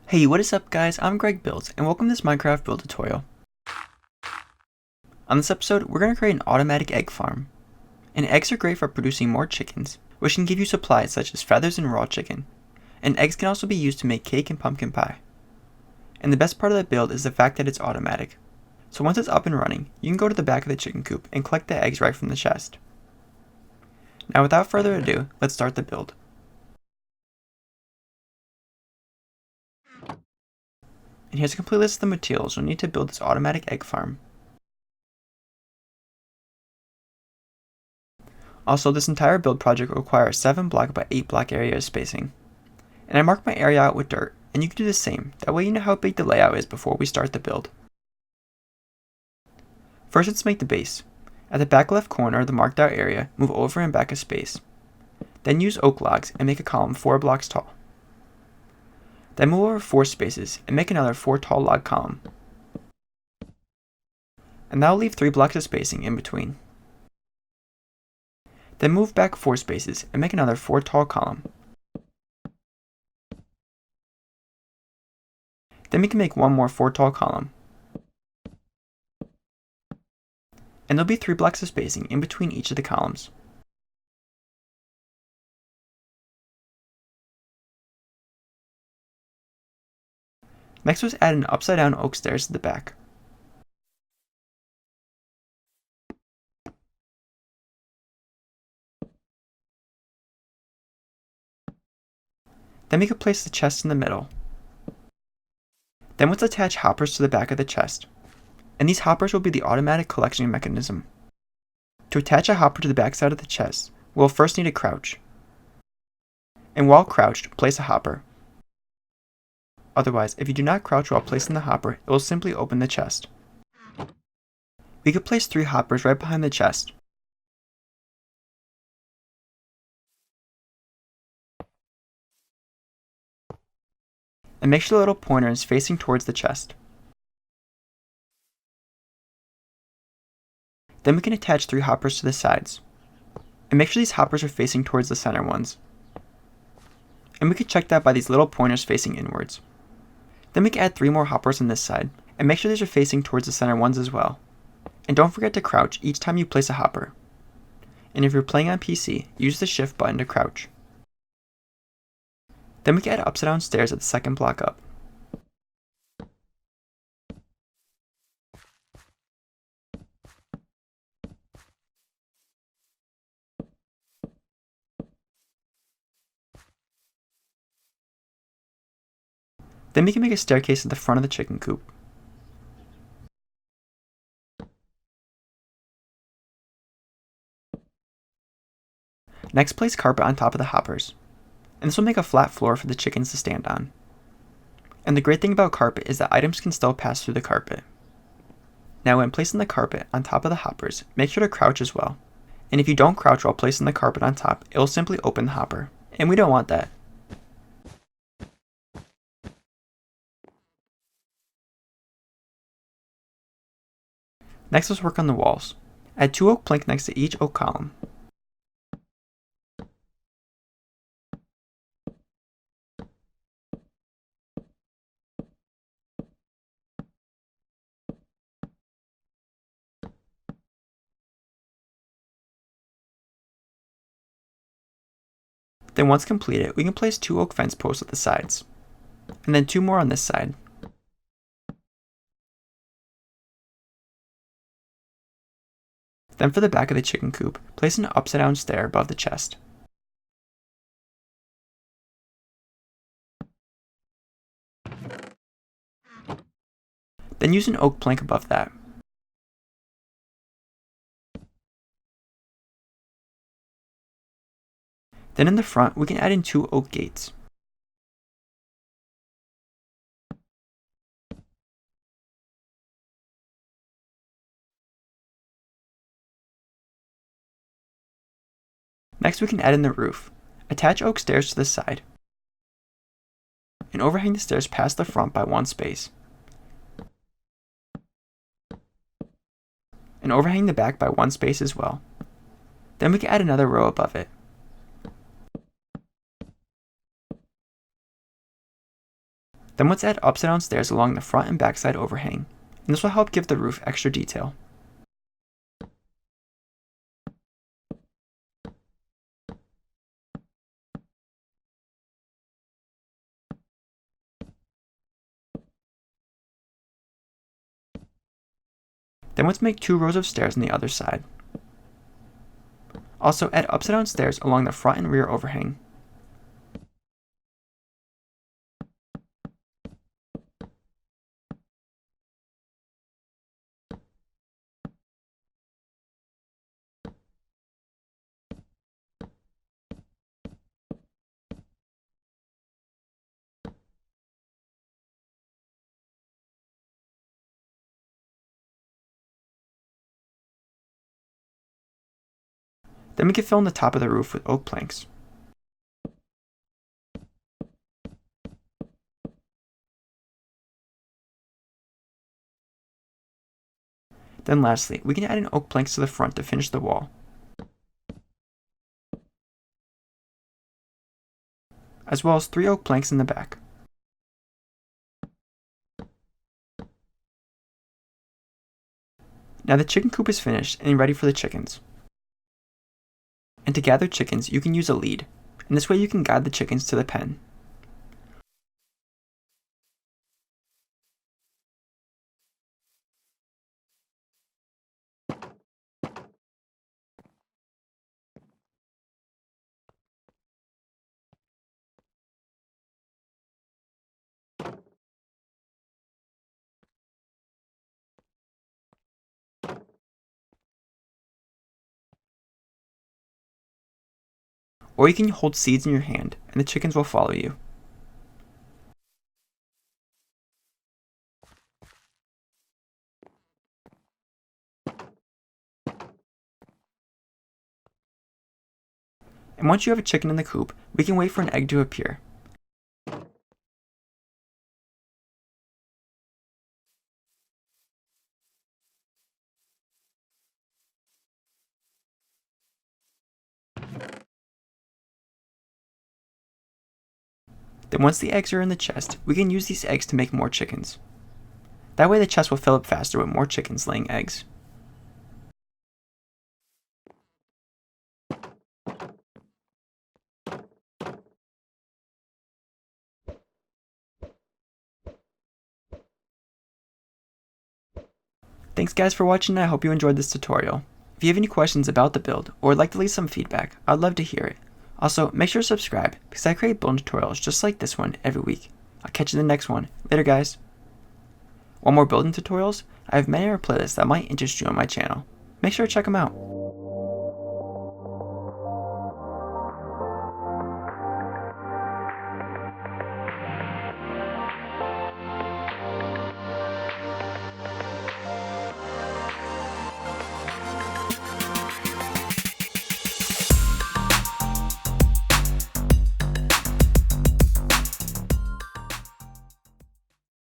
Hey, what is up guys? I'm Greg Builds, and welcome to this Minecraft build tutorial. On this episode, we're going to create an automatic egg farm. And eggs are great for producing more chickens, which can give you supplies such as feathers and raw chicken. And eggs can also be used to make cake and pumpkin pie. And the best part of the build is the fact that it's automatic. So once it's up and running, you can go to the back of the chicken coop and collect the eggs right from the chest. Now without further ado, let's start the build. And here's a complete list of the materials you'll need to build this automatic egg farm. Also, this entire build project will require a 7 block by 8 block area of spacing. And I marked my area out with dirt, and you can do the same, that way you know how big the layout is before we start the build. First, let's make the base. At the back left corner of the marked out area, move over and back a space. Then use oak logs and make a column 4 blocks tall. Then move over 4 spaces and make another 4 tall log column. And now leave 3 blocks of spacing in between. Then move back 4 spaces and make another 4 tall column. Then we can make one more 4 tall column. And there'll be 3 blocks of spacing in between each of the columns. Next was add an upside down oak stairs to the back. Then we could place the chest in the middle. Then let's attach hoppers to the back of the chest. And these hoppers will be the automatic collection mechanism. To attach a hopper to the back side of the chest, we'll first need to crouch. And while crouched, place a hopper. Otherwise, if you do not crouch while placing the hopper, it will simply open the chest. We could place 3 hoppers right behind the chest. And make sure the little pointer is facing towards the chest. Then we can attach 3 hoppers to the sides. And make sure these hoppers are facing towards the center ones. And we can check that by these little pointers facing inwards. Then we can add 3 more hoppers on this side, and make sure these are facing towards the center ones as well. And don't forget to crouch each time you place a hopper. And if you're playing on PC, use the shift button to crouch. Then we can add upside down stairs at the second block up. Then we can make a staircase at the front of the chicken coop. Next, place carpet on top of the hoppers. And this will make a flat floor for the chickens to stand on. And the great thing about carpet is that items can still pass through the carpet. Now when placing the carpet on top of the hoppers, make sure to crouch as well. And if you don't crouch while placing the carpet on top, it will simply open the hopper. And we don't want that. Next, let's work on the walls. Add 2 oak planks next to each oak column. Then once completed, we can place 2 oak fence posts at the sides. And then 2 more on this side. Then for the back of the chicken coop, place an upside down stair above the chest. Then use an oak plank above that. Then in the front, we can add in 2 oak gates. Next, we can add in the roof. Attach oak stairs to the side. And overhang the stairs past the front by 1 space. And overhang the back by 1 space as well. Then we can add another row above it. Then let's add upside down stairs along the front and back side overhang, and this will help give the roof extra detail. Then let's make 2 rows of stairs on the other side. Also add upside down stairs along the front and rear overhang. Then we can fill in the top of the roof with oak planks. Then lastly, we can add in oak planks to the front to finish the wall, as well as 3 oak planks in the back. Now the chicken coop is finished and ready for the chickens. And to gather chickens, you can use a lead, and this way you can guide the chickens to the pen. Or you can hold seeds in your hand, and the chickens will follow you. And once you have a chicken in the coop, we can wait for an egg to appear. Then once the eggs are in the chest, we can use these eggs to make more chickens. That way the chest will fill up faster with more chickens laying eggs. Thanks guys for watching, and I hope you enjoyed this tutorial. If you have any questions about the build, or would like to leave some feedback, I'd love to hear it. Also, make sure to subscribe, because I create building tutorials just like this one every week. I'll catch you in the next one. Later guys! Want more building tutorials? I have many other playlists that might interest you on my channel. Make sure to check them out.